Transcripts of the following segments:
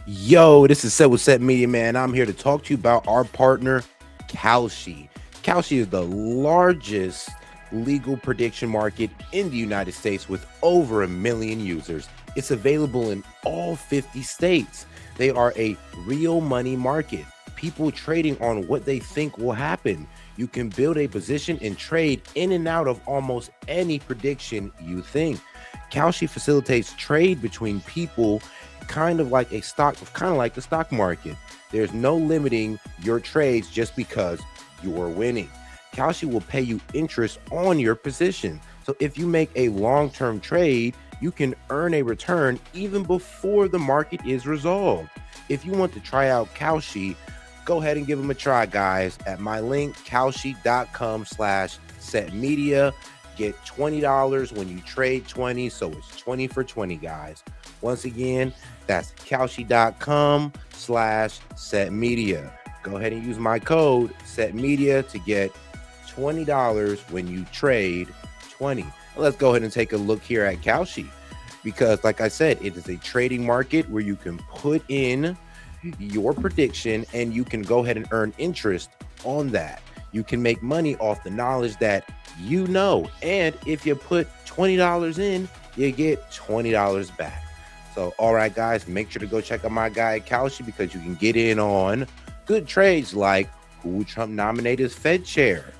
Yo, this is Set with Set Media, man. I'm here to talk to you about our partner, Kalshi. Kalshi is the largest legal prediction market in the United States with over 1 million users. It's available in all 50 states. They are a real money market, people trading on what they think will happen. You can build a position and trade in and out of almost any prediction you think. Kalshi facilitates trade between people kind of like the stock market. There's no limiting your trades just because you're winning. Kalshi will pay you interest on your position. So if you make a long-term trade, you can earn a return even before the market is resolved. If you want to try out Kalshi, go ahead and give them a try, guys, at my link, kalshi.com/setmedia. Get $20 when you trade 20, so it's 20 for 20, guys. Once again, that's kalshi.com/setmedia. Go ahead and use my code setmedia to get $20 when you trade 20. Let's go ahead and take a look here at Kalshi, because like I said, it is a trading market where you can put in your prediction and you can go ahead and earn interest on that. You can make money off the knowledge that you know, and if you put $20 in, you get $20 back. So all right, guys, make sure to go check out my guy Kalshi, because you can get in on good trades like who will Trump nominate as Fed chair,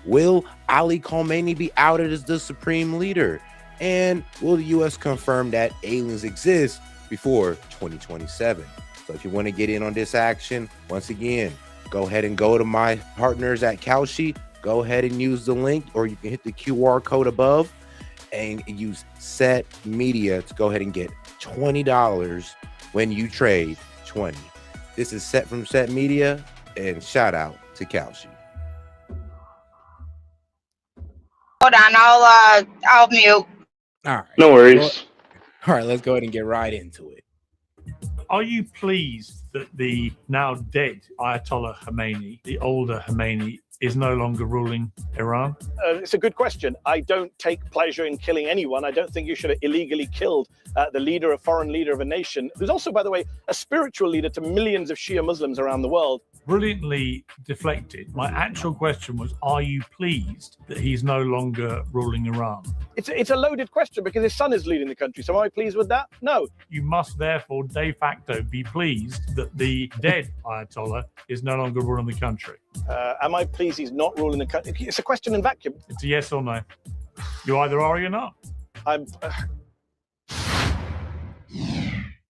will Ali Khamenei be outed as the supreme leader, and will the US confirm that aliens exist before 2027. So if you want to get in on this action, once again, go ahead and go to my partners at Kalshi. Go ahead and use the link, or you can hit the QR code above and use Set Media to go ahead and get $20 when you trade 20. This is Set from Set Media, and shout out to Kalshi. Hold on, I'll mute. All right. No worries. All right, let's go ahead and get right into it. Are you pleased that the now dead Ayatollah Khamenei, the older Khamenei, is no longer ruling Iran? It's a good question. I don't take pleasure in killing anyone. I don't think you should have illegally killed the foreign leader of a nation, who's also, by the way, a spiritual leader to millions of Shia Muslims around the world. Brilliantly deflected. My actual question was, are you pleased that he's no longer ruling Iran? It's a loaded question, because his son is leading the country. So am I pleased with that? No. You must therefore de facto be pleased that the dead Ayatollah is no longer ruling the country. Am I pleased he's not ruling the country? It's a question in vacuum. It's a yes or no. You either are or you're not. I'm.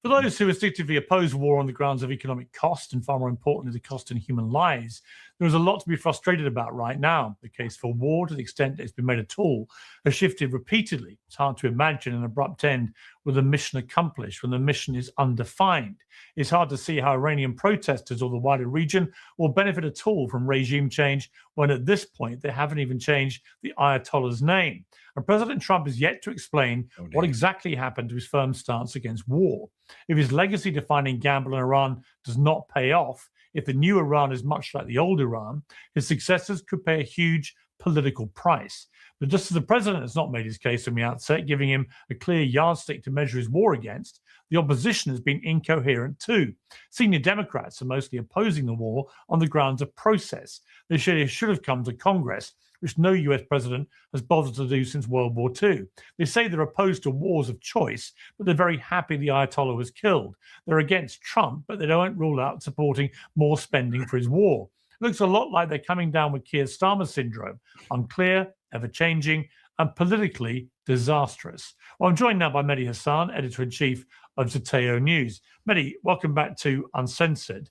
For those who instinctively oppose war on the grounds of economic cost, and far more importantly, the cost in human lives, there is a lot to be frustrated about right now. The case for war, to the extent that it's been made a tool, has shifted repeatedly. It's hard to imagine an abrupt end with a mission accomplished when the mission is undefined. It's hard to see how Iranian protesters or the wider region will benefit at all from regime change when at this point they haven't even changed the Ayatollah's name. And President Trump is yet to explain what exactly happened to his firm stance against war. If his legacy-defining gamble in Iran does not pay off, if the new Iran is much like the old Iran, his successors could pay a huge political price. But just as the president has not made his case from the outset, giving him a clear yardstick to measure his war against, the opposition has been incoherent too. Senior Democrats are mostly opposing the war on the grounds of process. They should have come to Congress, which no US president has bothered to do since World War II. They say they're opposed to wars of choice, but they're very happy the Ayatollah was killed. They're against Trump, but they don't rule out supporting more spending for his war. It looks a lot like they're coming down with Keir Starmer syndrome, unclear, ever-changing, and politically disastrous. Well, I'm joined now by Medi Hassan, editor-in-chief of Zateo News. Medi, welcome back to Uncensored.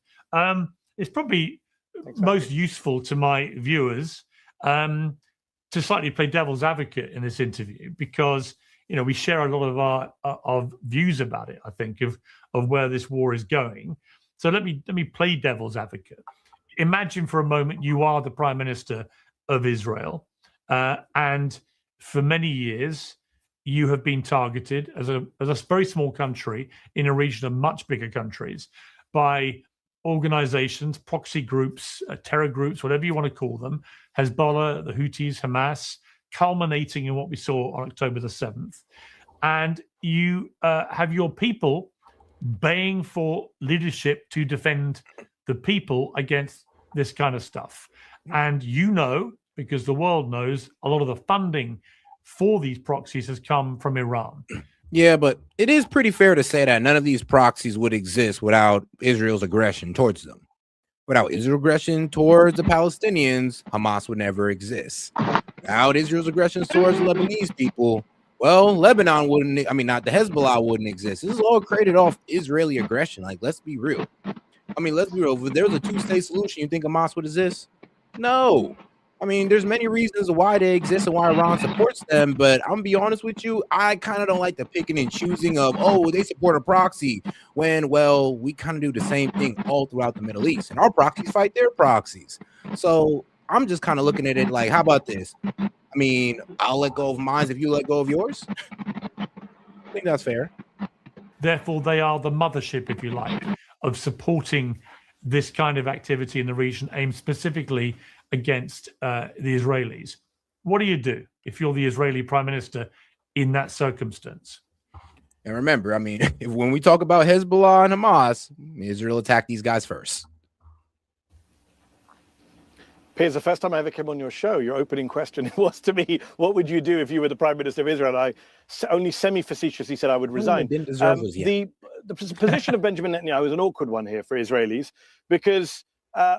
It's probably most useful to my viewers to slightly play devil's advocate in this interview, because we share a lot of our views about it. I think of where this war is going. So let me play devil's advocate. Imagine for a moment you are the Prime Minister of Israel, and for many years you have been targeted as a very small country in a region of much bigger countries by organizations, proxy groups, terror groups, whatever you want to call them, Hezbollah, the Houthis, Hamas, culminating in what we saw on October the 7th. And you have your people baying for leadership to defend the people against this kind of stuff. And because the world knows, a lot of the funding for these proxies has come from Iran. Yeah, but it is pretty fair to say that none of these proxies would exist without Israel's aggression towards them. Without Israel's aggression towards the Palestinians, Hamas would never exist. Without Israel's aggression towards the Lebanese people, well, Lebanon wouldn't, not the Hezbollah wouldn't exist. This is all created off Israeli aggression. Like, let's be real. Let's be real. If there was a two-state solution, you think Hamas would exist? No. There's many reasons why they exist and why Iran supports them, but I'm gonna be honest with you, I kind of don't like the picking and choosing of, they support a proxy when, well, we kind of do the same thing all throughout the Middle East, and our proxies fight their proxies. So I'm just kind of looking at it like, how about this? I'll let go of mine if you let go of yours. I think that's fair. Therefore, they are the mothership, if you like, of supporting this kind of activity in the region aimed specifically against the Israelis. What do you do if you're the Israeli prime minister in that circumstance? And remember, when we talk about Hezbollah and Hamas, Israel attacked these guys first. Piers, the first time I ever came on your show, your opening question was to me, what would you do if you were the prime minister of Israel? I only semi-facetiously said I would resign. The position of Benjamin Netanyahu is an awkward one here for Israelis because,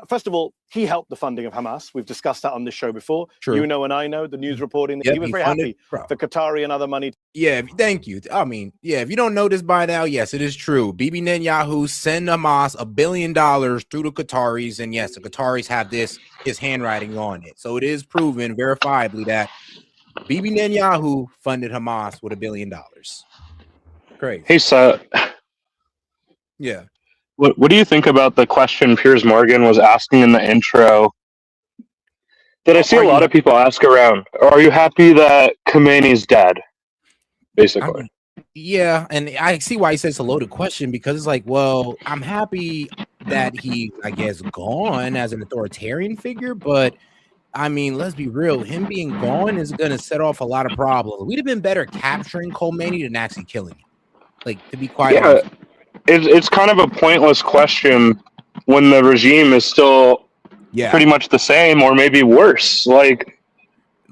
first of all, he helped the funding of Hamas. We've discussed that on this show before. True. You know, and I know the news reporting that he was very happy for Qatari and other money. Yeah, thank you. If you don't know this by now, yes, it is true. Bibi Netanyahu sent Hamas $1 billion through the Qataris, and yes, the Qataris have his handwriting on it. So it is proven verifiably that Bibi Netanyahu funded Hamas with $1 billion. Crazy. Hey, Seth. Yeah. What do you think about the question Piers Morgan was asking in the intro that I see a lot of people ask around? Are you happy that Khomeini's dead? Basically. Yeah, and I see why he says it's a loaded question because it's like, well, I'm happy that he, I guess, gone as an authoritarian figure, but let's be real. Him being gone is going to set off a lot of problems. We'd have been better capturing Khomeini than actually killing him. Like, to be quite honest. It's kind of a pointless question when the regime is still pretty much the same or maybe worse. Like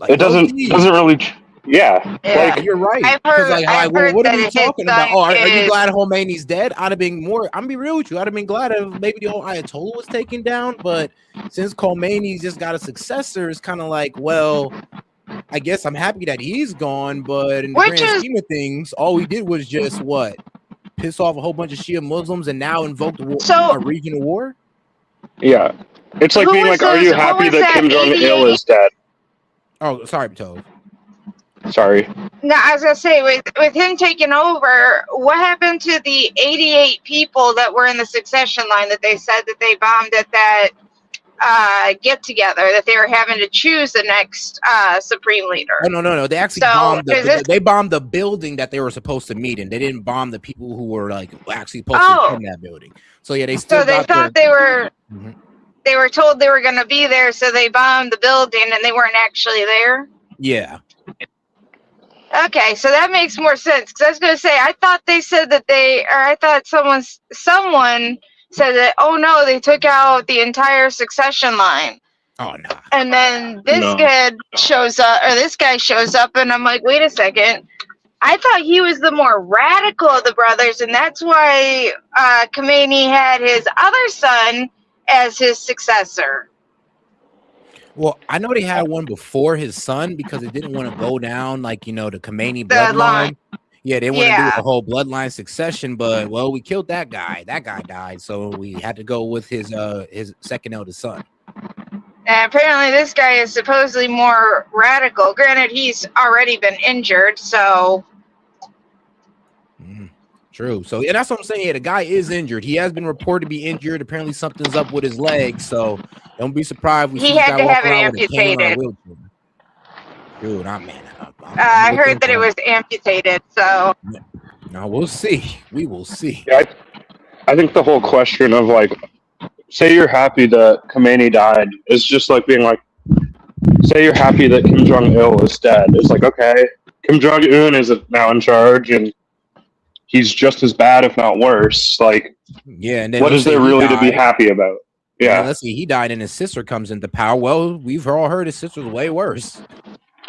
it doesn't really. Yeah. Like, you're right. I've heard what are we talking about? Are you glad Khomeini's dead? I'd have been more. I'm gonna be real with you. I'd have been glad if maybe the whole Ayatollah was taken down. But since Khomeini's just got a successor, it's kind of like, well, I guess I'm happy that he's gone. But in the grand scheme of things, all we did was just piss off a whole bunch of Shia Muslims and now invoke a regional war? Yeah. It's like being like, are you happy that Kim Jong-il is dead? Oh, sorry, Tove. Sorry. No, I was going to say, with him taking over, what happened to the 88 people that were in the succession line that they said that they bombed at that get-together, that they were having to choose the next supreme leader? Oh, no. They actually they bombed the building that they were supposed to meet in. They didn't bomb the people who were actually supposed to be in that building. So yeah, they still. So they thought they were. Mm-hmm. They were told they were going to be there, so they bombed the building, and they weren't actually there. Yeah. Okay, so that makes more sense. Because I was going to say, I thought they said that I thought someone said that, oh no, they took out the entire succession line. Oh no. And then this guy shows up, and I'm like, wait a second. I thought he was the more radical of the brothers, and that's why Khomeini had his other son as his successor. Well, I know they had one before his son because they didn't want to go down the Khomeini bloodline. Yeah, they want to do the whole bloodline succession, but we killed that guy. That guy died, so we had to go with his second eldest son. And apparently this guy is supposedly more radical. Granted, he's already been injured, so... True. So, and that's what I'm saying. Yeah, the guy is injured. He has been reported to be injured. Apparently something's up with his leg, so don't be surprised we see this guy walk around with a cane or a wheelchair. Dude, I heard that it was amputated, so... No, we'll see. We will see. Yeah, I think the whole question of, say you're happy that Khomeini died is just like being like, say you're happy that Kim Jong-il is dead. It's like, okay, Kim Jong-un is now in charge, and he's just as bad, if not worse. Like, yeah, and then what is there really to be happy about? Yeah, let's see, he died and his sister comes into power. Well, we've all heard his sister's way worse.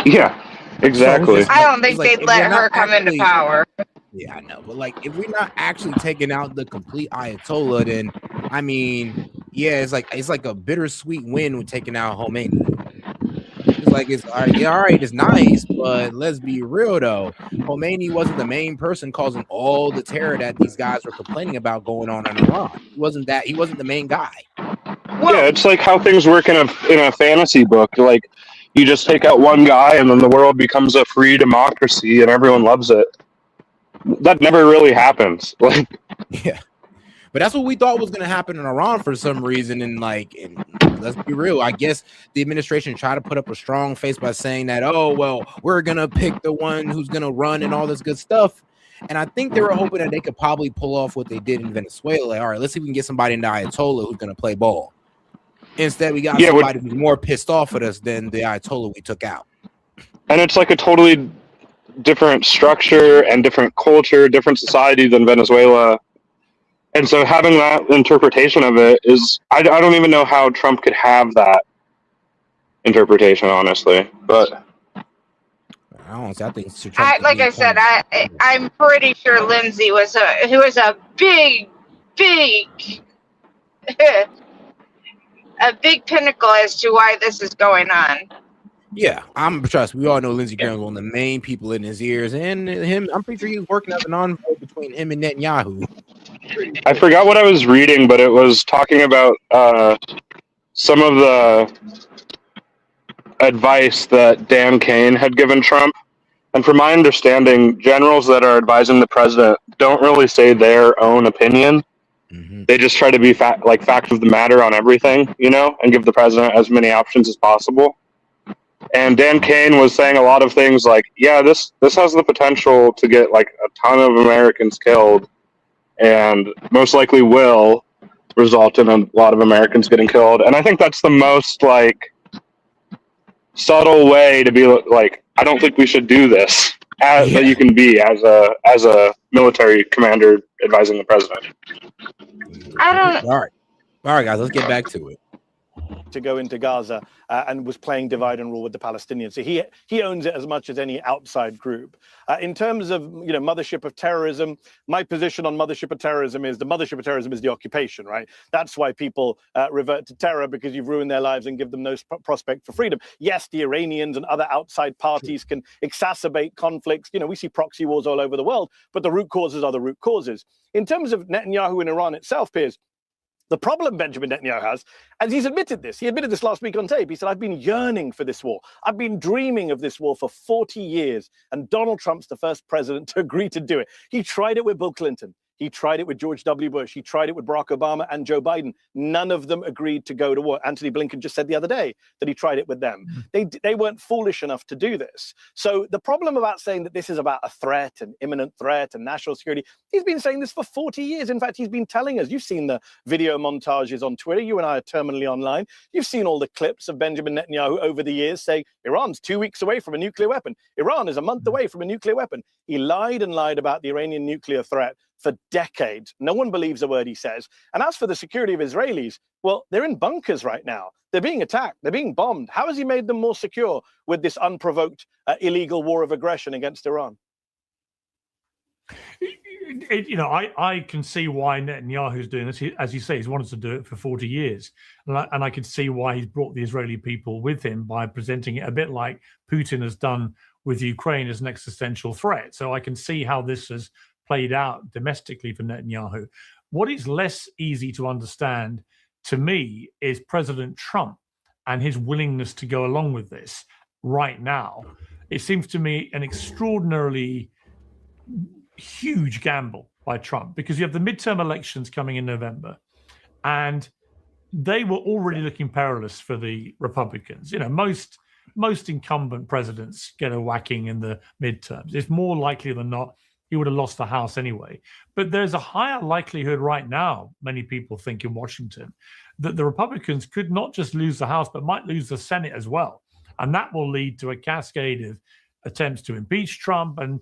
Yeah, exactly. I don't think they'd let her come into power. Yeah, I know, but like, if we're not actually taking out the complete Ayatollah, then I mean, yeah, it's like a bittersweet win with taking out Khomeini. It's like, it's all right, it's nice, but let's be real though. Khomeini wasn't the main person causing all the terror that these guys were complaining about going on in Iran. He wasn't the main guy. Well, yeah, it's like how things work in a fantasy book. Like, you just take out one guy and then the world becomes a free democracy and everyone loves it. That never really happens. Like, yeah. But that's what we thought was going to happen in Iran for some reason. And let's be real, I guess the administration tried to put up a strong face by saying that, oh, well, we're going to pick the one who's going to run and all this good stuff. And I think they were hoping that they could probably pull off what they did in Venezuela. Like, all right, let's see if we can get somebody in the Ayatollah who's going to play ball. Instead, we got somebody who's more pissed off at us than the Ayatollah we took out. And it's like a totally different structure and different culture, different society than Venezuela. And so having that interpretation of it is, I don't even know how Trump could have that interpretation, honestly. But I don't know. I think I'm pretty sure Lindsay was a big a big pinnacle as to why this is going on. Yeah, trust. We all know Lindsey Graham is one of the main people in his ears, and him. I'm pretty sure he's working as an envoy between him and Netanyahu. I forgot what I was reading, but it was talking about some of the advice that Dan Kane had given Trump. And from my understanding, generals that are advising the president don't really say their own opinion. Mm-hmm. They just try to be fact of the matter on everything, and give the president as many options as possible. And Dan Kane was saying a lot of things like, yeah, this has the potential to get like a ton of Americans killed, and most likely will result in a lot of Americans getting killed. And I think that's the most like subtle way to be like, I don't think we should do this that you can be as a military commander advising the president. All right, guys, let's get back to it. To go into Gaza and was playing divide and rule with the Palestinians. So he owns it as much as any outside group. In terms of mothership of terrorism, my position on mothership of terrorism is the mothership of terrorism is the occupation, right? That's why people revert to terror, because you've ruined their lives and give them no prospect for freedom. Yes, the Iranians and other outside parties can exacerbate conflicts. We see proxy wars all over the world, but the root causes are the root causes. In terms of Netanyahu and Iran itself, Piers, the problem Benjamin Netanyahu has, and he's admitted this, he admitted this last week on tape, he said, I've been yearning for this war. I've been dreaming of this war for 40 years, and Donald Trump's the first president to agree to do it. He tried it with Bill Clinton. He tried it with George W. Bush. He tried it with Barack Obama and Joe Biden. None of them agreed to go to war. Antony Blinken just said the other day that he tried it with them. They weren't foolish enough to do this. So the problem about saying that this is about a threat, an imminent threat, and national security, he's been saying this for 40 years. In fact, he's been telling us, you've seen the video montages on Twitter. You and I are terminally online. You've seen all the clips of Benjamin Netanyahu over the years saying Iran's 2 weeks away from a nuclear weapon. Iran is a month away from a nuclear weapon. He lied and lied about the Iranian nuclear threat for decades. No one believes a word he says. And as for the security of Israelis, well, they're in bunkers right now. They're being attacked. They're being bombed. How has he made them more secure with this unprovoked illegal war of aggression against Iran? I can see why Netanyahu's doing this. As you say, he's wanted to do it for 40 years. And I can see why he's brought the Israeli people with him by presenting it a bit like Putin has done with Ukraine as an existential threat. So I can see how this has played out domestically for Netanyahu. What is less easy to understand to me is President Trump and his willingness to go along with this right now. It seems to me an extraordinarily huge gamble by Trump, because you have the midterm elections coming in November, and they were already looking perilous for the Republicans. Most incumbent presidents get a whacking in the midterms. It's more likely than not he would have lost the House anyway. But there's a higher likelihood right now, many people think in Washington, that the Republicans could not just lose the House, but might lose the Senate as well. And that will lead to a cascade of attempts to impeach Trump. And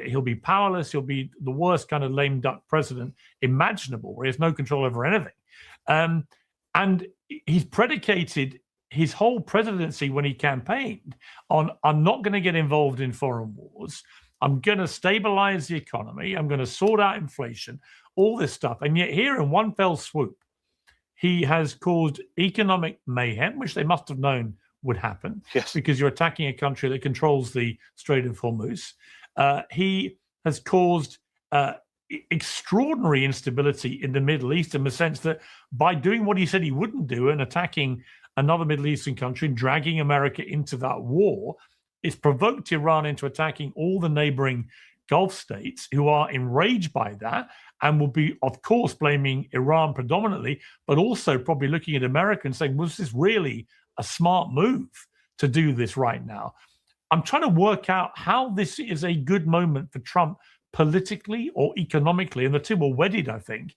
He'll be powerless. He'll be the worst kind of lame duck president imaginable, where he has no control over anything. And he's predicated his whole presidency when he campaigned on, I'm not going to get involved in foreign wars. I'm going to stabilize the economy. I'm going to sort out inflation, all this stuff. And yet here in one fell swoop, he has caused economic mayhem, which they must have known would happen, because you're attacking a country that controls the Strait of Hormuz. He has caused extraordinary instability in the Middle East, in the sense that by doing what he said he wouldn't do and attacking another Middle Eastern country and dragging America into that war, it's provoked Iran into attacking all the neighboring Gulf states, who are enraged by that and will be, of course, blaming Iran predominantly, but also probably looking at America and saying, was this really a smart move to do this right now? I'm trying to work out how this is a good moment for Trump politically or economically, and the two are wedded, I think,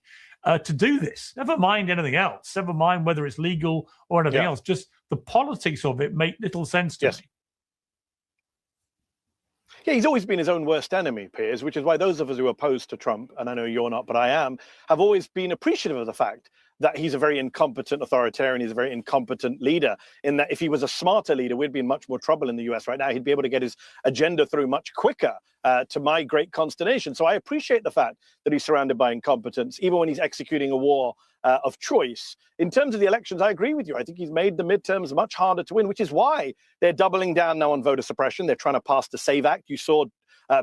to do this. Never mind anything else. Never mind whether it's legal or anything else. Just the politics of it make little sense to me. Yeah, he's always been his own worst enemy, Piers, which is why those of us who are opposed to Trump, and I know you're not, but I am, have always been appreciative of the fact that he's a very incompetent authoritarian. He's a very incompetent leader, in that if he was a smarter leader, we'd be in much more trouble in the US right now. He'd be able to get his agenda through much quicker, to my great consternation. So I appreciate the fact that he's surrounded by incompetence, even when he's executing a war of choice. In terms of the elections, I agree with you. I think he's made the midterms much harder to win, which is why they're doubling down now on voter suppression. They're trying to pass the SAVE Act. You saw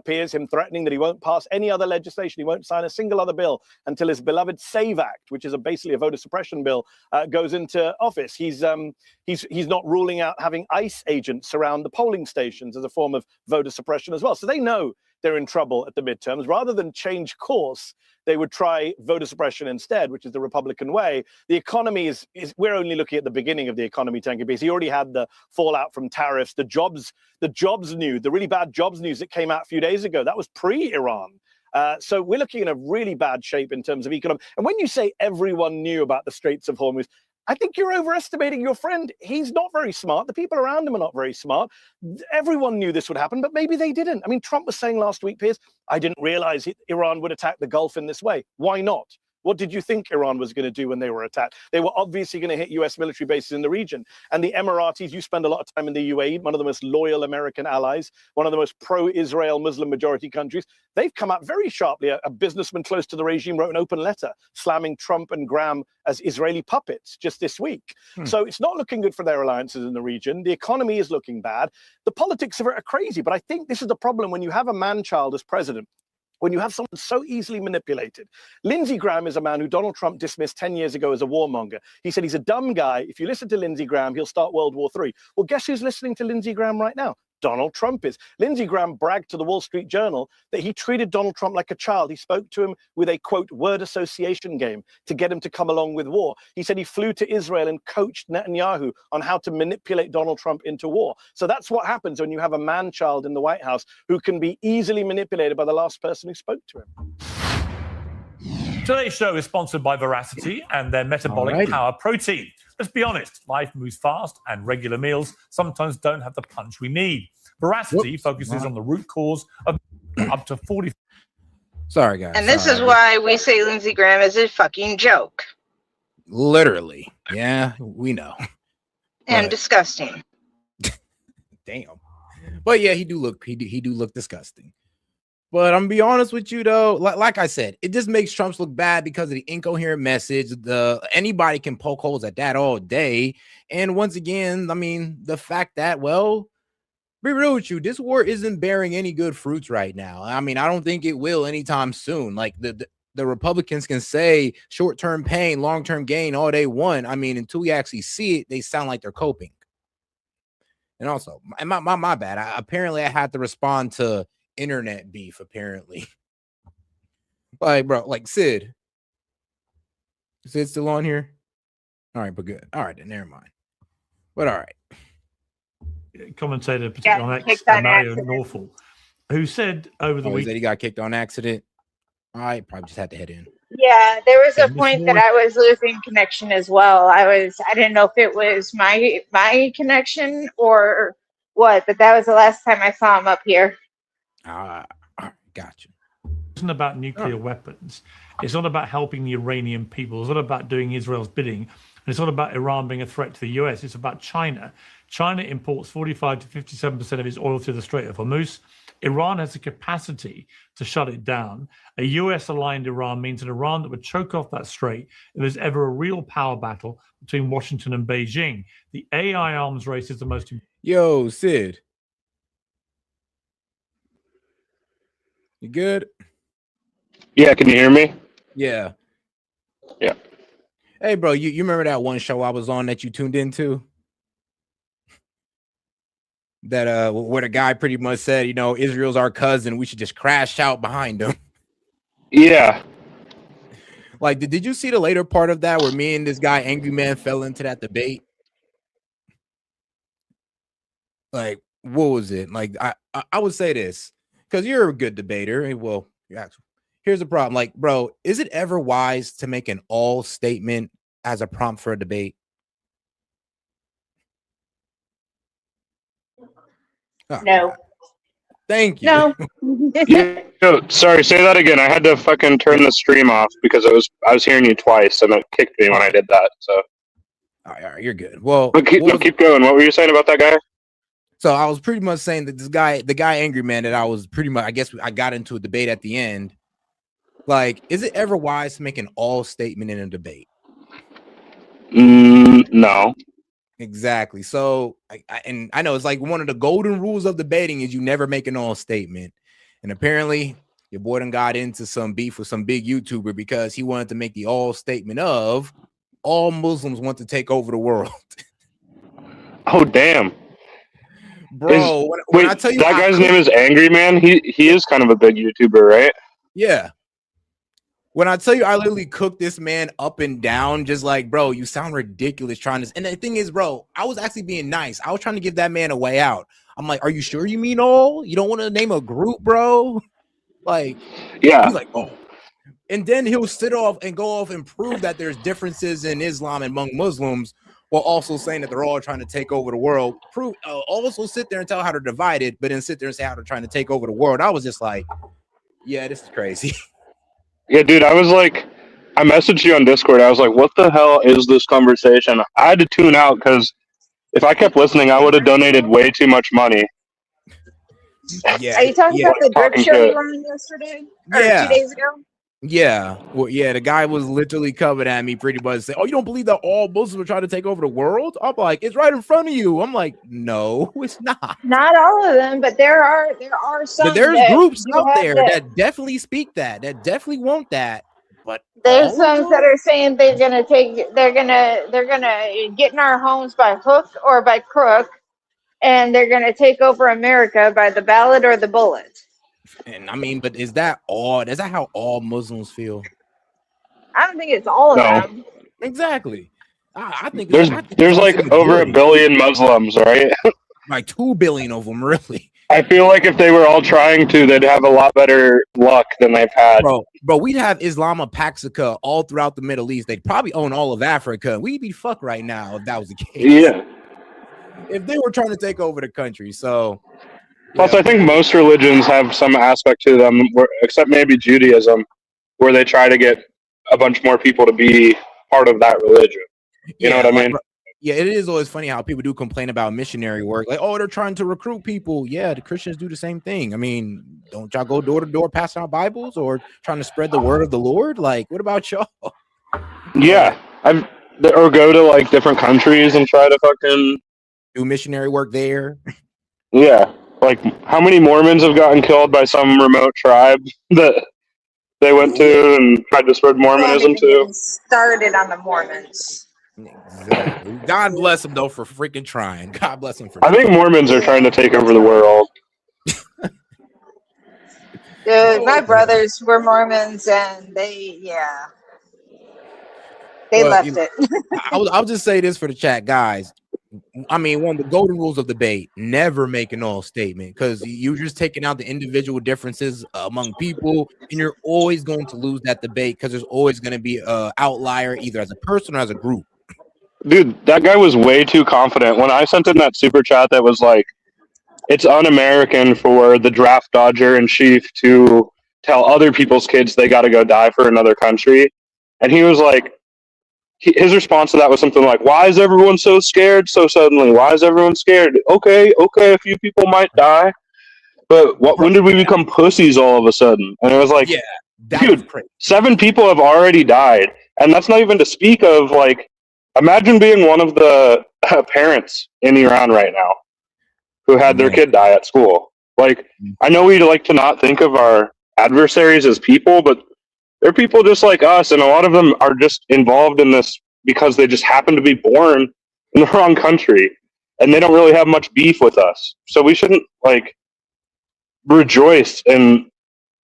Piers, him threatening that he won't pass any other legislation. He won't sign a single other bill until his beloved SAVE Act, which is basically a voter suppression bill, goes into office. He's not ruling out having ICE agents surround the polling stations as a form of voter suppression as well. So they know they're in trouble at the midterms. Rather than change course, they would try voter suppression instead, which is the Republican way. The economy is we're only looking at the beginning of the economy tanking piece. He already had the fallout from tariffs, the jobs news, the really bad jobs news that came out a few days ago. That was pre-Iran. So we're looking in a really bad shape in terms of economy. And when you say everyone knew about the Straits of Hormuz, I think you're overestimating your friend. He's not very smart. The people around him are not very smart. Everyone knew this would happen, but maybe they didn't. I mean, Trump was saying last week, Piers, I didn't realize Iran would attack the Gulf in this way. Why not? What did you think Iran was going to do when they were attacked? They were obviously going to hit US military bases in the region. And the Emiratis, you spend a lot of time in the UAE, one of the most loyal American allies, one of the most pro-Israel Muslim majority countries. They've come out very sharply. A businessman close to the regime wrote an open letter slamming Trump and Graham as Israeli puppets just this week. So it's not looking good for their alliances in the region. The economy is looking bad. The politics of it are crazy. But I think this is the problem when you have a man-child as president, when you have someone so easily manipulated. Lindsey Graham is a man who Donald Trump dismissed 10 years ago as a warmonger. He said he's a dumb guy. If you listen to Lindsey Graham, he'll start World War III. Well, guess who's listening to Lindsey Graham right now? Donald Trump is. Lindsey Graham bragged to the Wall Street Journal that he treated Donald Trump like a child. He spoke to him with a, quote, word association game to get him to come along with war. He said he flew to Israel and coached Netanyahu on how to manipulate Donald Trump into war. So that's what happens when you have a man-child in the White House who can be easily manipulated by the last person who spoke to him. Today's show is sponsored by Veracity and their metabolic power protein. Let's be honest, life moves fast and regular meals sometimes don't have the punch we need. Veracity focuses on the root cause of up to 40. Sorry, guys. And this is why we say Lindsey Graham is a fucking joke. Literally. Yeah, we know. And disgusting. Damn. But yeah, he do look disgusting. But I'm gonna be honest with you though, like I said, it just makes Trump's look bad because of the incoherent message. Anybody can poke holes at that all day. And once again, I mean, the fact that, well, be real with you, this war isn't bearing any good fruits right now. I mean, I don't think it will anytime soon. Like the Republicans can say short-term pain, long-term gain all they want. I mean, until we actually see it, they sound like they're coping. And also, my bad. Apparently I had to respond to internet beef, apparently. Like, bro, like Sid still on here? All right, but good. All right, then never mind. But all right. Commentator, particularly on X, Mario Norfolk, who said over the week that he got kicked on accident. I probably just had to head in. Yeah, there was a point that I was losing connection as well. I didn't know if it was my connection or what, but that was the last time I saw him up here. Gotcha. It isn't about nuclear weapons. It's not about helping the Iranian people. It's not about doing Israel's bidding. And it's not about Iran being a threat to the US. It's about China. China imports 45 to 57% of its oil through the Strait of Hormuz. Iran has the capacity to shut it down. A US-aligned Iran means an Iran that would choke off that strait if there's ever a real power battle between Washington and Beijing. The AI arms race is the most... Yo, Sid. You good? Yeah, can you hear me? Yeah. Yeah. Hey, bro, you remember that one show I was on that you tuned into? That where the guy pretty much said, you know, Israel's our cousin, we should just crash out behind him. Yeah. Like, did you see the later part of that where me and this guy, Angry Man, fell into that debate? Like, what was it? Like, I would say this, because you're a good debater. Well, here's the problem. Like, bro, is it ever wise to make an all statement as a prompt for a debate? Oh, no. God. Thank you. No. Yo, sorry, say that again. I had to fucking turn the stream off because I was hearing you twice and it kicked me when I did that. So all right, you're good. Well, keep going. What were you saying about that guy? So I was pretty much saying that this guy, the guy Angry Man, that I was pretty much, I guess I got into a debate at the end. Like, is it ever wise to make an all statement in a debate? No. Exactly. So, and I know it's like one of the golden rules of debating is you never make an all statement. And apparently, your boy done got into some beef with some big YouTuber because he wanted to make the all statement of all Muslims want to take over the world. Oh, damn. Bro, when I tell you that guy's name is Angry Man, he is kind of a big YouTuber, right? Yeah. When I tell you, I literally cooked this man up and down, just like, bro, you sound ridiculous trying to. And the thing is, bro, I was actually being nice. I was trying to give that man a way out. I'm like, are you sure you mean all? You don't want to name a group, bro? Like, yeah. He's like, oh. And then he'll sit off and go off and prove that there's differences in Islam among Muslims, while also saying that they're all trying to take over the world. Also sit there and tell how they're divided, but then sit there and say how they're trying to take over the world. I was just like, yeah, this is crazy. Yeah, dude, I was like, I messaged you on Discord. I was like, what the hell is this conversation? I had to tune out because if I kept listening, I would have donated way too much money. Yeah. Are you talking about the drip show you were on yesterday? Or 2 days ago? Yeah. Well, yeah, the guy was literally coming at me pretty much saying, oh, you don't believe that all Muslims are trying to take over the world? I'm like, it's right in front of you. I'm like, no, it's not. Not all of them, but there are some. But there's groups out there that definitely speak that definitely want that. But there's some that are saying they're gonna get in our homes by hook or by crook, and they're gonna take over America by the ballot or the bullet. And I mean, but is that all? Is that how all Muslims feel? I don't think it's all of them. Exactly. I think there's like over 1 billion Muslims, right? Like 2 billion of them, really. I feel like if they were all trying to, they'd have a lot better luck than they've had. Bro, we'd have Islamopaxica all throughout the Middle East. They'd probably own all of Africa. We'd be fucked right now if that was the case. Yeah. If they were trying to take over the country. So plus, I think most religions have some aspect to them, except maybe Judaism, where they try to get a bunch more people to be part of that religion. You know what I mean? Yeah, it is always funny how people do complain about missionary work. Like, oh, they're trying to recruit people. Yeah, the Christians do the same thing. I mean, don't y'all go door to door passing out Bibles or trying to spread the word of the Lord? Like, what about y'all? Yeah, or go to like different countries and try to fucking do missionary work there. Yeah, like how many Mormons have gotten killed by some remote tribe that they went to and tried to spread Mormonism to? Started on the Mormons. Exactly. God bless them though for freaking trying. God bless them for. I think Mormons are trying to take over the world. Dude, my brothers were Mormons, and they left it. I'll just say this for the chat, guys. I mean, one of the golden rules of debate: never make an all statement, because you're just taking out the individual differences among people, and you're always going to lose that debate because there's always going to be an outlier, either as a person or as a group. Dude, that guy was way too confident. When I sent him that super chat that was like, it's un-American for the draft dodger in chief to tell other people's kids they got to go die for another country. And he was like, his response to that was something like, "Why is everyone so scared so suddenly? Why is everyone scared? Okay, a few people might die, but when did we become pussies all of a sudden?" And it was like, Yeah, dude, 7 people have already died, and that's not even to speak of like, imagine being one of the parents in Iran right now who had their kid die at school. Like, I know we like to not think of our adversaries as people, but they're people just like us, and a lot of them are just involved in this because they just happen to be born in the wrong country, and they don't really have much beef with us. So we shouldn't like rejoice in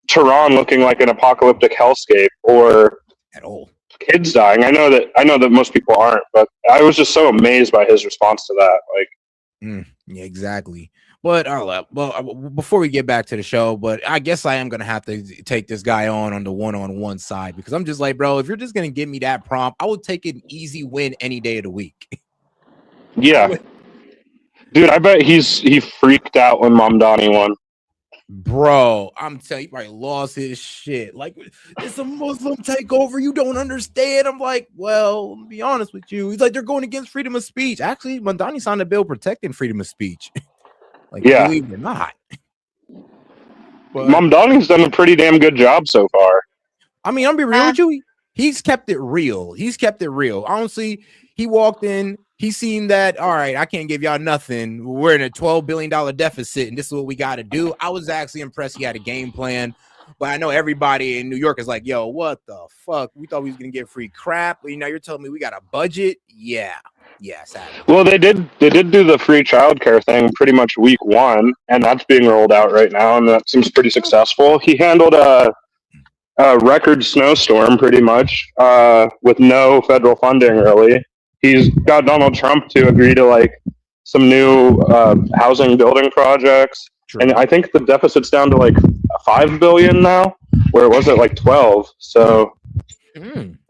Tehran looking like an apocalyptic hellscape or at all. Kids dying. I know that most people aren't, but I was just so amazed by his response to that. Like, yeah, exactly. But before we get back to the show, but I guess I am gonna have to take this guy on the one-on-one side, because I'm just like, bro, if you're just gonna give me that prompt, I would take an easy win any day of the week. Yeah, dude, I bet he freaked out when Mamdani won. Bro, I'm telling you, he probably lost his shit. Like, it's a Muslim takeover. You don't understand. I'm like, well, to be honest with you, he's like, they're going against freedom of speech. Actually, Mamdani signed a bill protecting freedom of speech. Like, yeah, believe it or not. Mamdani's done a pretty damn good job so far. I mean, I'm gonna be real with you. He's kept it real. Honestly, he walked in. He seen that, all right, I can't give y'all nothing. We're in a $12 billion deficit, and this is what we got to do. I was actually impressed he had a game plan. But I know everybody in New York is like, yo, what the fuck? We thought we was going to get free crap. But, you're telling me we got a budget? Yeah, sadly. Well, they did do the free childcare thing pretty much week 1, and that's being rolled out right now, and that seems pretty successful. He handled a record snowstorm pretty much with no federal funding, really. He's got Donald Trump to agree to like some new housing building projects. True. And I think the deficit's down to like $5 billion now, where it was at like 12. So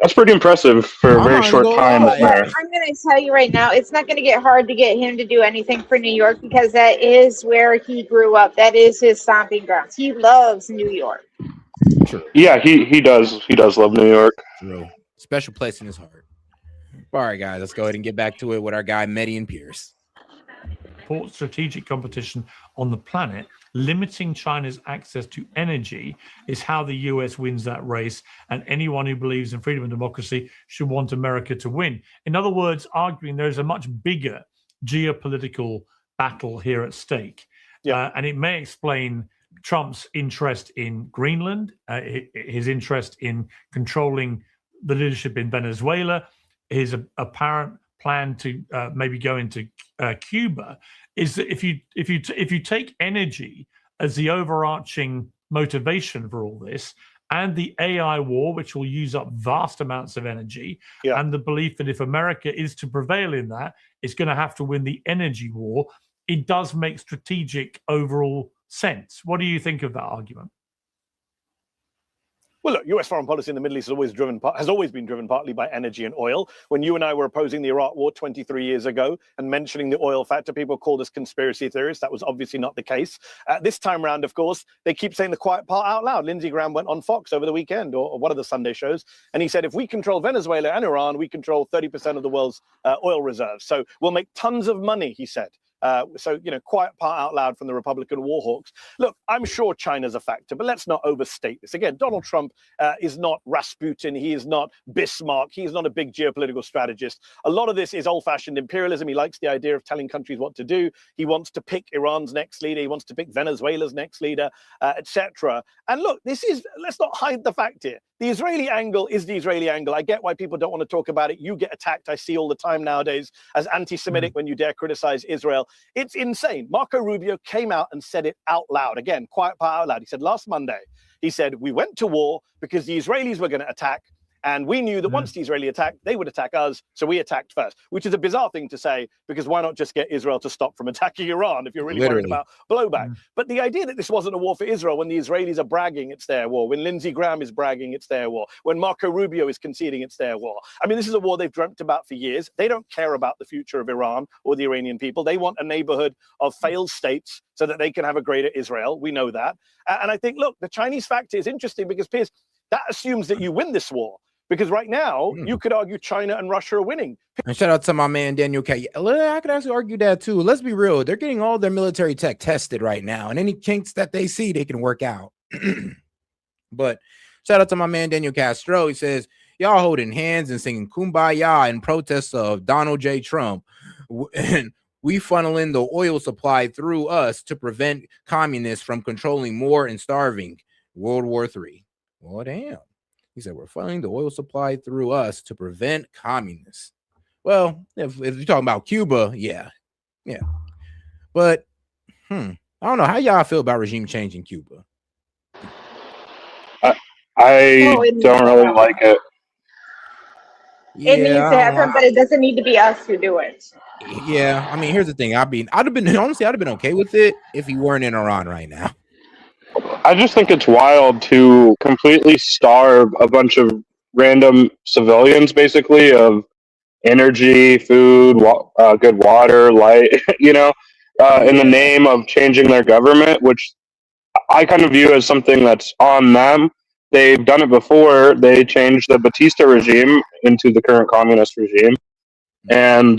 that's pretty impressive for a very short time. I'm going to tell you right now, it's not going to get hard to get him to do anything for New York, because that is where he grew up. That is his stomping grounds. He loves New York. True. Yeah, he does. He does love New York. True. Special place in his heart. All right, guys, let's go ahead and get back to it with our guy, Medi and Pierce. Important strategic competition on the planet, limiting China's access to energy is how the US wins that race, and anyone who believes in freedom and democracy should want America to win. In other words, arguing there is a much bigger geopolitical battle here at stake. And it may explain Trump's interest in Greenland, his interest in controlling the leadership in Venezuela, his apparent plan to maybe go into Cuba. Is that if you take energy as the overarching motivation for all this, and the AI war, which will use up vast amounts of energy, and the belief that if America is to prevail in that, it's going to have to win the energy war, it does make strategic overall sense. What do you think of that argument? Well, look, U.S. foreign policy in the Middle East has always been driven partly by energy and oil. When you and I were opposing the Iraq war 23 years ago and mentioning the oil factor, people called us conspiracy theorists. That was obviously not the case. This time around, of course, they keep saying the quiet part out loud. Lindsey Graham went on Fox over the weekend, or one of the Sunday shows, and he said, if we control Venezuela and Iran, we control 30% of the world's oil reserves. So we'll make tons of money, he said. Quiet part out loud from the Republican war hawks. Look, I'm sure China's a factor, but let's not overstate this. Again, Donald Trump is not Rasputin. He is not Bismarck. He is not a big geopolitical strategist. A lot of this is old-fashioned imperialism. He likes the idea of telling countries what to do. He wants to pick Iran's next leader. He wants to pick Venezuela's next leader, etc. And look, let's not hide the fact here. The Israeli angle is the Israeli angle. I get why people don't want to talk about it. You get attacked, I see all the time nowadays, as anti-Semitic when you dare criticize Israel. It's insane. Marco Rubio came out and said it out loud. Again, quiet part out loud. He said last Monday, he said, we went to war because the Israelis were going to attack. And we knew that once the Israeli attacked, they would attack us. So we attacked first, which is a bizarre thing to say, because why not just get Israel to stop from attacking Iran if you're really worried about blowback? But the idea that this wasn't a war for Israel, when the Israelis are bragging it's their war, when Lindsey Graham is bragging it's their war, when Marco Rubio is conceding it's their war. I mean, this is a war they've dreamt about for years. They don't care about the future of Iran or the Iranian people. They want a neighborhood of failed states so that they can have a greater Israel. We know that. And I think, look, the Chinese factor is interesting because, Piers, that assumes that you win this war. Because right now, you could argue China and Russia are winning. And shout out to my man, Daniel K. I could actually argue that too. Let's be real. They're getting all their military tech tested right now. And any kinks that they see, they can work out. But shout out to my man, Daniel Castro. He says, y'all holding hands and singing Kumbaya in protest of Donald J. Trump. And we funneling the oil supply through us to prevent communists from controlling more and starving. World War III. Well, damn. He said, we're funneling the oil supply through us to prevent communists. Well, if you're talking about Cuba, yeah. But, I don't know. How y'all feel about regime change in Cuba? I don't really like it. Yeah, it needs to happen, but it doesn't need to be us who do it. Yeah, I mean, here's the thing. I'd have been okay with it if he weren't in Iran right now. I just think it's wild to completely starve a bunch of random civilians, basically, of energy, food, good water, light, in the name of changing their government, which I kind of view as something that's on them. They've done it before. They changed the Batista regime into the current communist regime, and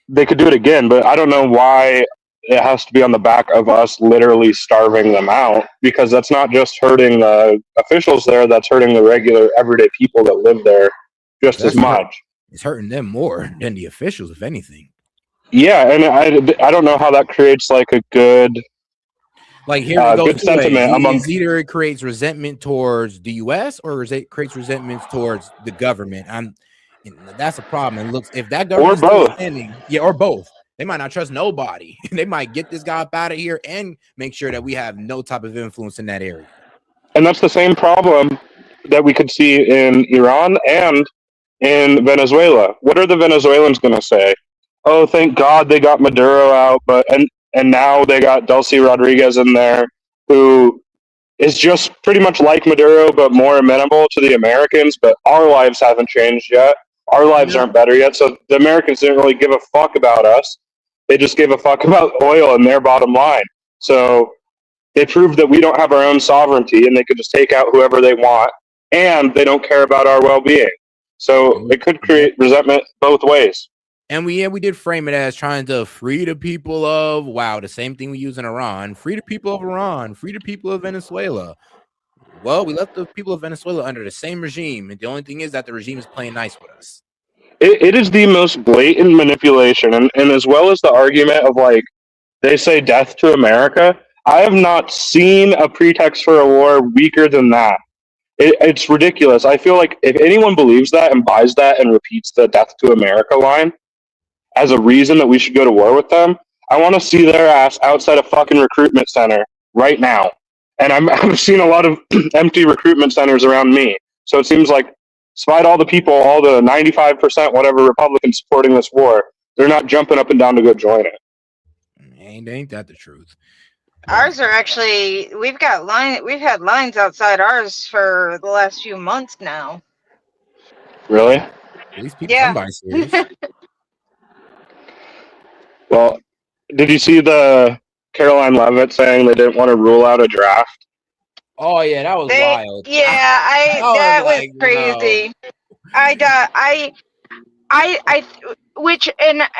they could do it again, but I don't know why it has to be on the back of us literally starving them out, because that's not just hurting the officials there, that's hurting the regular everyday people that live there just as much. It's hurting them more than the officials, if anything. Yeah, and I don't know how that creates like a good good sentiment among. Either it creates resentment towards the U.S. or it creates resentment towards the government. That's a problem. And looks, if that government or both, or both. They might not trust nobody. They might get this guy up out of here and make sure that we have no type of influence in that area. And that's the same problem that we could see in Iran and in Venezuela. What are the Venezuelans going to say? Oh, thank God they got Maduro out, and now they got Delcy Rodriguez in there, who is just pretty much like Maduro, but more amenable to the Americans. But our lives haven't changed yet. Our lives aren't better yet. So the Americans didn't really give a fuck about us. They just gave a fuck about oil and their bottom line. So they proved that we don't have our own sovereignty and they could just take out whoever they want, and they don't care about our well-being. So it could create resentment both ways. And we did frame it as trying to free the people of, the same thing we use in Iran, free the people of Iran, free the people of Venezuela. Well, we left the people of Venezuela under the same regime, and the only thing is that the regime is playing nice with us. It is the most blatant manipulation, and as well as the argument of, like, they say death to America, I have not seen a pretext for a war weaker than that. It's ridiculous. I feel like if anyone believes that and buys that and repeats the death to America line as a reason that we should go to war with them, I want to see their ass outside a fucking recruitment center right now. And I've seen a lot of empty recruitment centers around me. So it seems like, despite all the people, all the 95%, whatever Republicans supporting this war, they're not jumping up and down to go join it. Ain't that the truth? Ours are actually, we've had lines outside ours for the last few months now. Really? At least people, somebody's serious. Well, did you see the Caroline Leavitt saying they didn't want to rule out a draft? Oh yeah, that was wild. Yeah, that was crazy. No.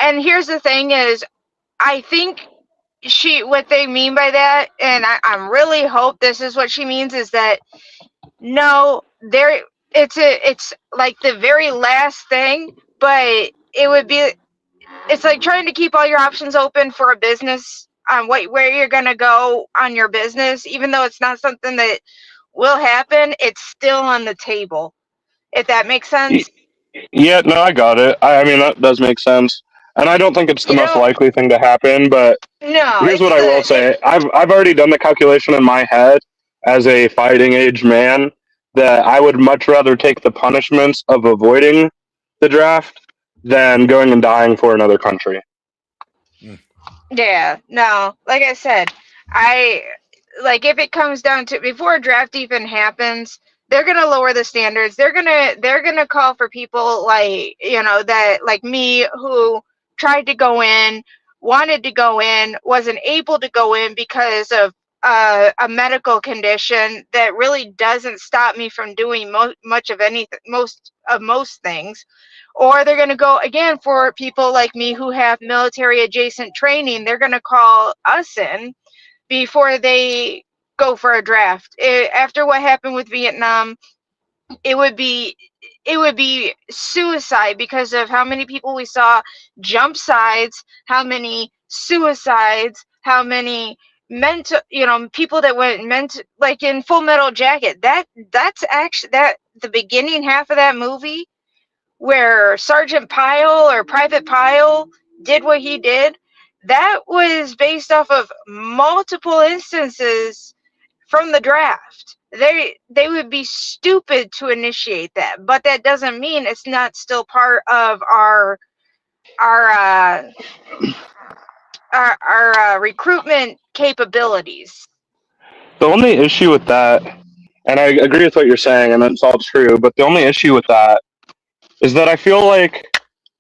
And here's the thing is, I think what they mean by that, and I really hope this is what she means, is that no, it's like the very last thing, but it's like trying to keep all your options open for a business on where you're gonna go on your business, even though it's not something that will happen, it's still on the table. If that makes sense. Yeah, no, I got it. I mean, that does make sense. And I don't think it's the most likely thing to happen, but here's what I will say. I've already done the calculation in my head as a fighting age man that I would much rather take the punishments of avoiding the draft than going and dying for another country. Yeah, no, like I said, if it comes down to before a draft even happens, they're gonna lower the standards. They're gonna call for people like that like me who tried to go in, wanted to go in, wasn't able to go in because of a medical condition that really doesn't stop me from doing much of anything, most things. Or they're going to go again for people like me who have military adjacent training. They're going to call us in before they go for a draft. After what happened with Vietnam, it would be suicide because of how many people we saw jump sides, how many suicides, how many mental people that went like in Full Metal Jacket. That's actually that the beginning half of that movie where Sergeant Pyle or Private Pyle did what he did, that was based off of multiple instances from the draft. They would be stupid to initiate that, but that doesn't mean it's not still part of our recruitment capabilities. The only issue with that, and I agree with what you're saying, and that's all true, but the only issue with that is that I feel like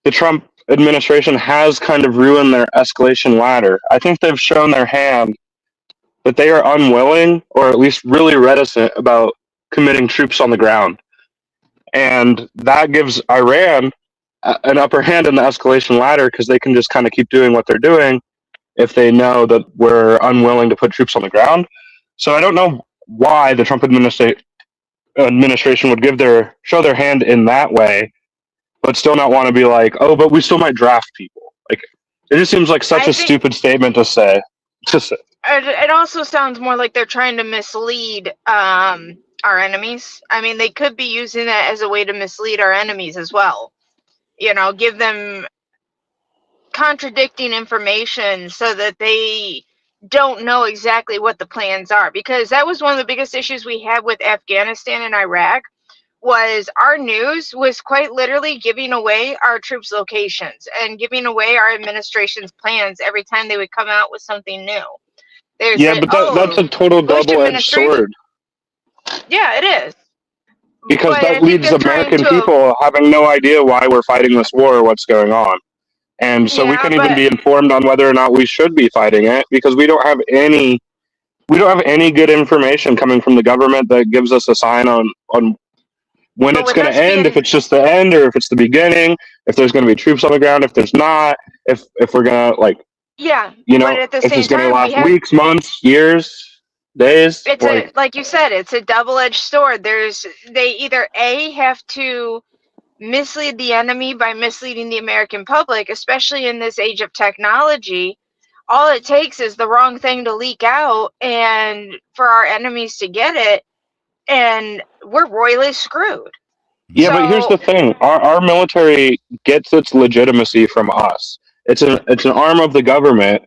the Trump administration has kind of ruined their escalation ladder. I think they've shown their hand that they are unwilling, or at least really reticent, about committing troops on the ground. And that gives Iran an upper hand in the escalation ladder because they can just kind of keep doing what they're doing if they know that we're unwilling to put troops on the ground. So I don't know why the Trump administration would show their hand in that way, but still not want to be like, oh, but we still might draft people. Like, it just seems like such a stupid statement to say. It also sounds more like they're trying to mislead our enemies. I mean, they could be using that as a way to mislead our enemies as well. Give them contradicting information so that they don't know exactly what the plans are. Because that was one of the biggest issues we had with Afghanistan and Iraq, was our news was quite literally giving away our troops' locations and giving away our administration's plans every time they would come out with something new. That's a total double-edged sword. Yeah, it is. Because that leaves American people having no idea why we're fighting this war or what's going on. And so we can't even be informed on whether or not we should be fighting it because we don't have any good information coming from the government that gives us a sign on when it's going to end, if it's just the end or if it's the beginning, if there's going to be troops on the ground, if there's not, if we're going to but at the if it's going to last weeks, months, years, days. It's like you said, it's a double-edged sword. They either have to mislead the enemy by misleading the American public, especially in this age of technology. All it takes is the wrong thing to leak out and for our enemies to get it, and we're royally screwed. Yeah, but here's the thing. Our military gets its legitimacy from us. It's an arm of the government,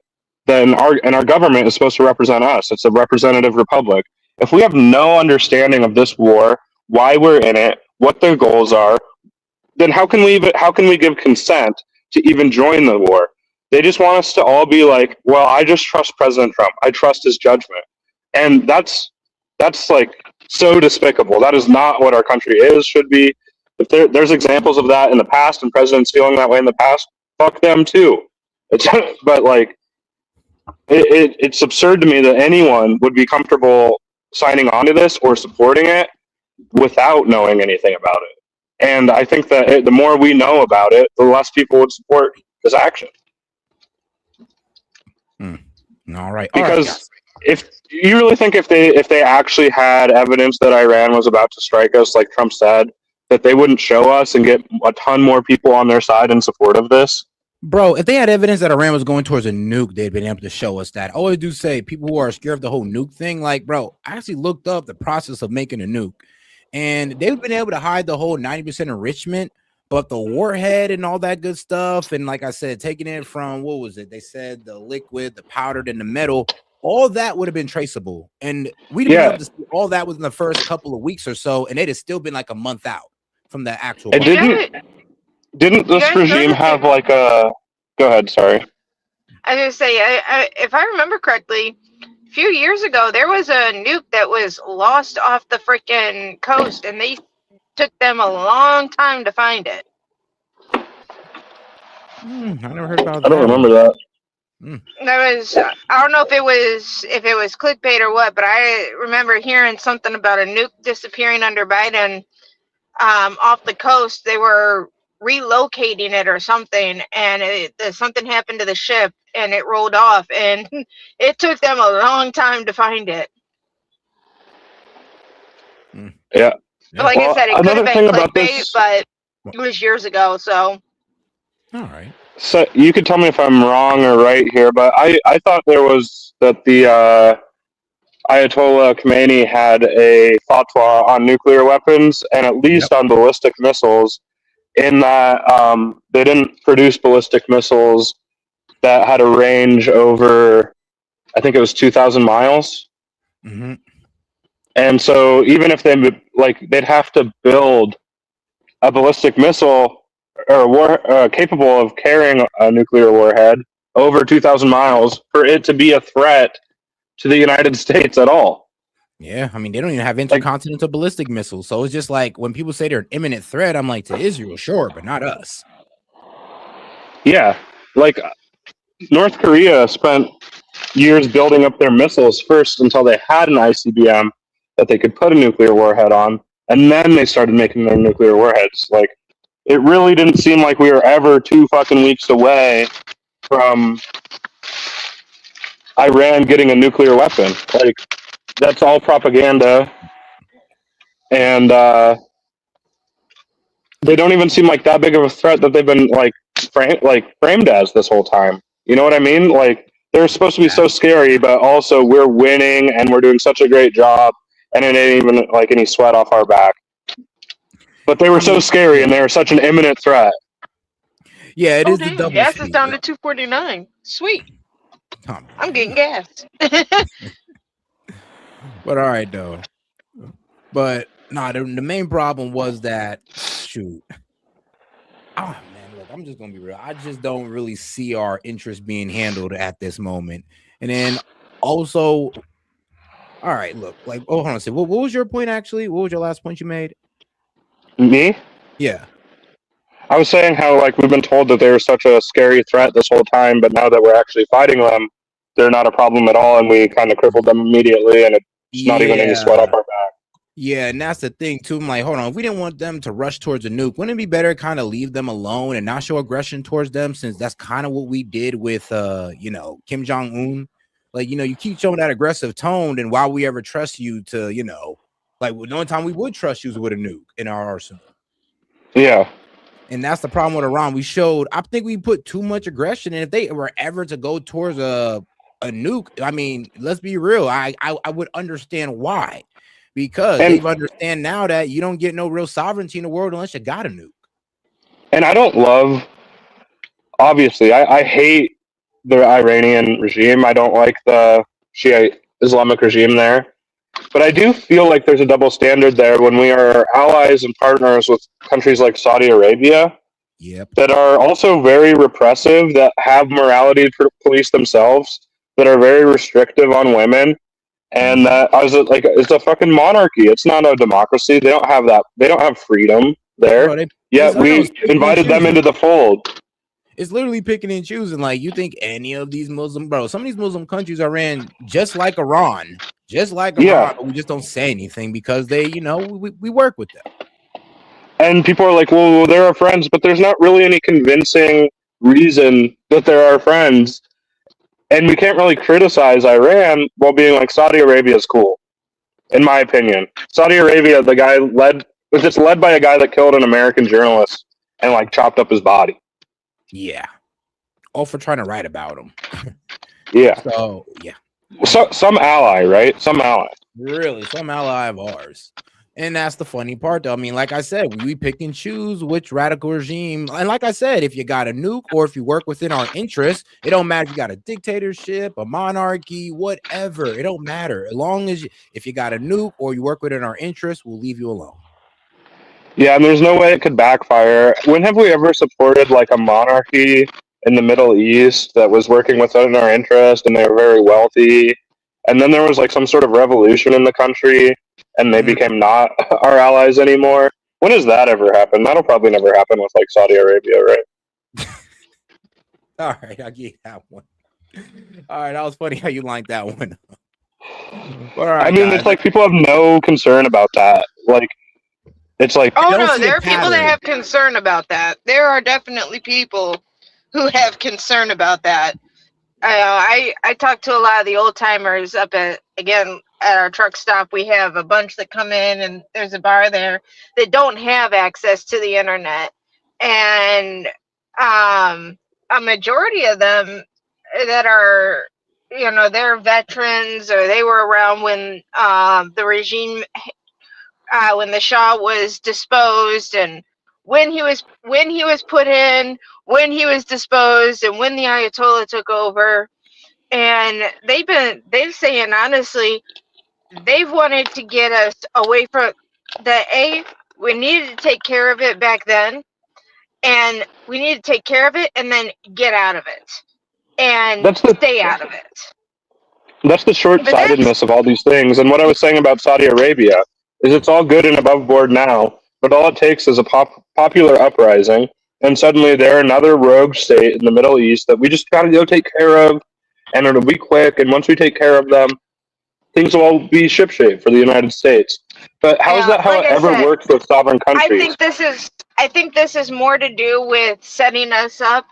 and our government is supposed to represent us. It's a representative republic. If we have no understanding of this war, why we're in it, what their goals are, then how can we give consent to even join the war? They just want us to all be like, well, I just trust President Trump. I trust his judgment. And that's like so despicable. That is not what our country should be. If there's examples of that in the past and presidents feeling that way in the past, fuck them too. But like, it's absurd to me that anyone would be comfortable signing on to this or supporting it without knowing anything about it. And I think that the more we know about it, the less people would support this action. All right. Because if you really think if they actually had evidence that Iran was about to strike us, like Trump said, that they wouldn't show us and get a ton more people on their side in support of this? Bro, if they had evidence that Iran was going towards a nuke, they'd been able to show us that. I always do say people who are scared of the whole nuke thing, like, bro, I actually looked up the process of making a nuke. And they've been able to hide the whole 90% enrichment, but the warhead and all that good stuff, and like I said, taking it from, what was it? They said the liquid, the powdered, and the metal, all that would have been traceable, and we'd been able to see all that within the first couple of weeks or so, and it has still been like a month out from the actual. It didn't this regime have like a? Go ahead. Sorry. I was gonna say, if I remember correctly, a few years ago there was a nuke that was lost off the freaking coast, and they took them a long time to find it. I never heard about that. I don't remember that. That was, I don't know if it was clickbait or what, but I remember hearing something about a nuke disappearing under Biden off the coast. They were relocating it or something, and something happened to the ship and it rolled off, and it took them a long time to find it. Yeah. But like I said, it could have been clickbait, but it was years ago, so. All right. So you could tell me if I'm wrong or right here, but I thought there was that the Ayatollah Khomeini had a fatwa on nuclear weapons and at least on ballistic missiles, in that they didn't produce ballistic missiles that had a range over, I think it was 2,000 miles. Mm-hmm. And so even if they'd have to build a ballistic missile or capable of carrying a nuclear warhead over 2,000 miles for it to be a threat to the United States at all. Yeah, I mean, they don't even have intercontinental ballistic missiles. So it's just like when people say they're an imminent threat, I'm like, to Israel, sure, but not us. Yeah, like North Korea spent years building up their missiles first until they had an ICBM that they could put a nuclear warhead on, and then they started making their nuclear warheads. Like, it really didn't seem like we were ever 2 fucking weeks away from Iran getting a nuclear weapon. Like, that's all propaganda, and they don't even seem like that big of a threat that they've been framed as this whole time. You know what I mean? Like, they're supposed to be so scary, but also we're winning and we're doing such a great job, and it ain't even like any sweat off our back. But they were so scary, and they were such an imminent threat. Yeah, it is the double. Gas is down to $2.49. Sweet. I'm getting gas. But all right, though. But the main problem was that, shoot. Oh, man, look, I'm just going to be real. I just don't really see our interest being handled at this moment. And then also, all right, look, like, hold on a second. What was your point, actually? What was your last point you made? Me? Yeah. I was saying how, like, we've been told that they were such a scary threat this whole time, but now that we're actually fighting them, they're not a problem at all, and we kind of crippled them immediately, and it's not even any sweat off our back. Yeah, and that's the thing, too. I'm like, hold on, if we didn't want them to rush towards a nuke, wouldn't it be better to kind of leave them alone and not show aggression towards them, since that's kind of what we did with, Kim Jong-un? Like, you keep showing that aggressive tone, and why we ever trust you to, like, the only time we would trust you is with a nuke in our arsenal. Yeah. And that's the problem with Iran. I think we put too much aggression, and if they were ever to go towards a nuke, I mean, let's be real. I would understand why, because they understand now that you don't get no real sovereignty in the world unless you got a nuke. And I don't love, obviously, I hate the Iranian regime. I don't like the Shiite Islamic regime there. But I do feel like there's a double standard there when we are allies and partners with countries like Saudi Arabia that are also very repressive, that have morality police themselves, that are very restrictive on women, and that it's a fucking monarchy. It's not a democracy. They don't have that. They don't have freedom there. Yet we invited them into the fold. It's literally picking and choosing. Like, you think any of these some of these Muslim countries are ran just like Iran. But we just don't say anything because they, we work with them. And people are like, well, they're our friends, but there's not really any convincing reason that they're our friends. And we can't really criticize Iran while being like, Saudi Arabia is cool, in my opinion. Saudi Arabia, was just led by a guy that killed an American journalist and like chopped up his body. Yeah. All for trying to write about him. Yeah. So, yeah. So some ally, right? Some ally. Really, some ally of ours. And that's the funny part, though. I mean, like I said, we pick and choose which radical regime. And like I said, if you got a nuke or if you work within our interests, it don't matter if you got a dictatorship, a monarchy, whatever. It don't matter. As long as if you got a nuke or you work within our interests, we'll leave you alone. Yeah, and there's no way it could backfire. When have we ever supported like a monarchy in the Middle East that was working within our interest and they were very wealthy? And then there was like some sort of revolution in the country and they became not our allies anymore. When does that ever happen? That'll probably never happen with like Saudi Arabia, right? All right, I'll give you that one. All right, that was funny how you lined that one up. All right, I mean, guys. it's like people have no concern about that. Like, it's like, oh no, there are people that have concern about that. There are definitely people who have concern about that. I talked to a lot of the old timers up at our truck stop. We have a bunch that come in, and there's a bar there that don't have access to the internet, and a majority of them that are, they're veterans or they were around when the regime, when the Shah was disposed, and when he was put in, when he was disposed, and when the Ayatollah took over. And they've saying honestly, they've wanted to get us away from we needed to take care of it back then, and we need to take care of it and then get out of it and stay out of it. That's the short-sightedness of all these things. And what I was saying about Saudi Arabia is it's all good and above board now, but all it takes is a popular uprising, and suddenly they're another rogue state in the Middle East that we just got to go take care of, and it'll be quick. And once we take care of them, things will all be shipshape for the United States. But how is that how it ever works with sovereign countries? I think this is more to do with setting us up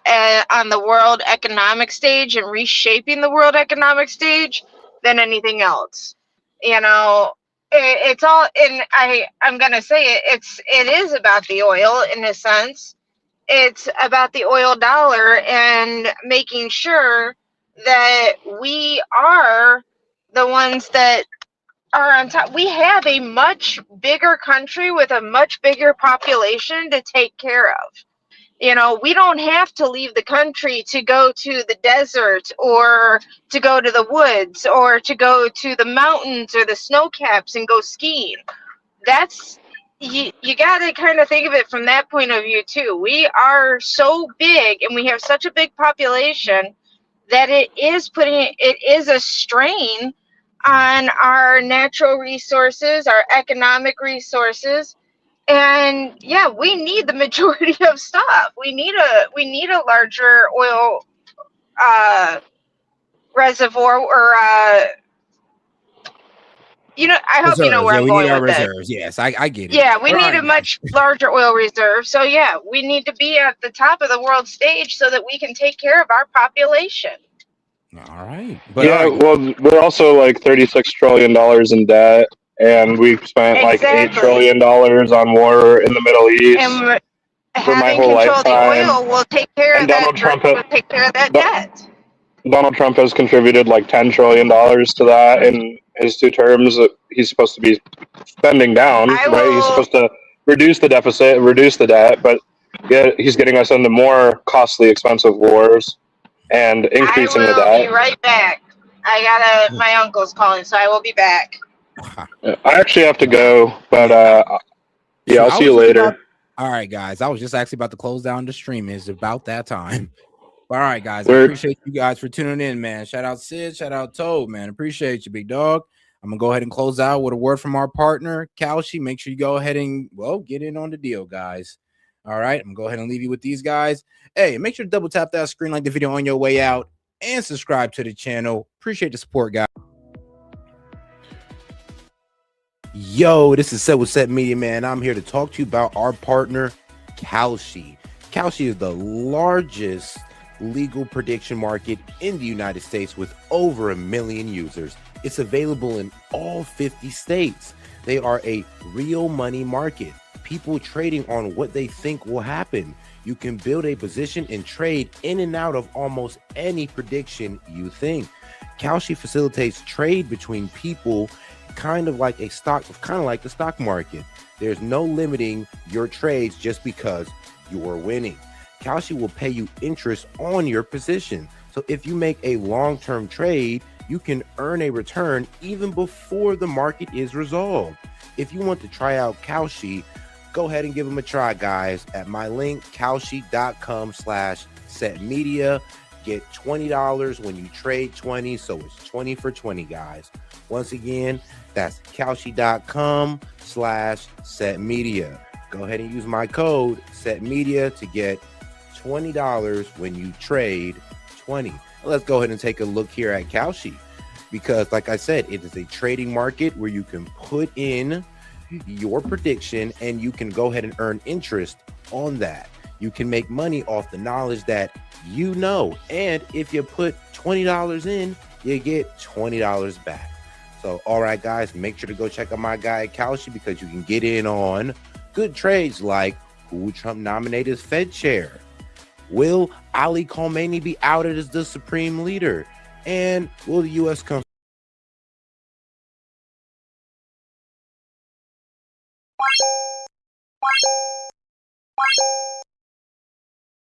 on the world economic stage and reshaping the world economic stage than anything else. It's all, and I'm gonna say it is about the oil in a sense. It's about the oil dollar and making sure that we are the ones that are on top. We have a much bigger country with a much bigger population to take care of. We don't have to leave the country to go to the desert or to go to the woods or to go to the mountains or the snow caps and go skiing. You got to kind of think of it from that point of view too. We are so big and we have such a big population that it is a strain on our natural resources, our economic resources. And yeah, we need the majority of stuff. We need a larger oil reservoir, or I hope you know where I'm going with reserves. Yes, I get it. Yeah, we need a much larger oil reserve. So yeah, we need to be at the top of the world stage so that we can take care of our population. All right. Well, we're also like $36 trillion in debt, and we've spent like $8 trillion on war in the Middle East. And for my whole lifetime. The oil will take care of that debt. Donald Trump has contributed like $10 trillion to that in his 2 terms. He's supposed to be spending down, right? He's supposed to reduce the deficit, reduce the debt, but he's getting us into more costly, expensive wars and increasing the debt. I will be right back. My uncle's calling, so I will be back. I actually have to go, but I'll see you later. All right, guys. I was just actually about to close down the stream. It's about that time. All right, guys. I appreciate you guys for tuning in, man. Shout out Sid. Shout out Toad, man. Appreciate you, big dog. I'm going to go ahead and close out with a word from our partner, Kalshi. Make sure you go ahead and, get in on the deal, guys. All right. I'm going to go ahead and leave you with these guys. Hey, make sure to double tap that screen, like the video on your way out, and subscribe to the channel. Appreciate the support, guys. Yo, this is Set with Set Media, man. I'm here to talk to you about our partner, Kalshi. Kalshi is the largest legal prediction market in the United States with over 1 million users. It's available in all 50 states. They are a real money market. People trading on what they think will happen. You can build a position and trade in and out of almost any prediction you think. Kalshi facilitates trade between people kind of like the stock market. There's no limiting your trades just because you're winning. Kalshi will pay you interest on your position. So if you make a long-term trade, you can earn a return even before the market is resolved. If you want to try out Kalshi, go ahead and give them a try, guys, at my link, kalshi.com/setmedia. Get $20 when you trade 20. So it's 20 for 20, guys. Once again, that's kalshi.com/setmedia. Go ahead and use my code setmedia to get $20 when you trade 20. Let's go ahead and take a look here at Kalshi, because like I said, it is a trading market where you can put in your prediction and you can go ahead and earn interest on that. You can make money off the knowledge that you know, and if you put $20 in, you get $20 back. So all right, guys, make sure to go check out my guy at Kalshi, because you can get in on good trades like who would Trump nominate as Fed chair? Will Ali Khamenei be outed as the supreme leader? And will the U.S. come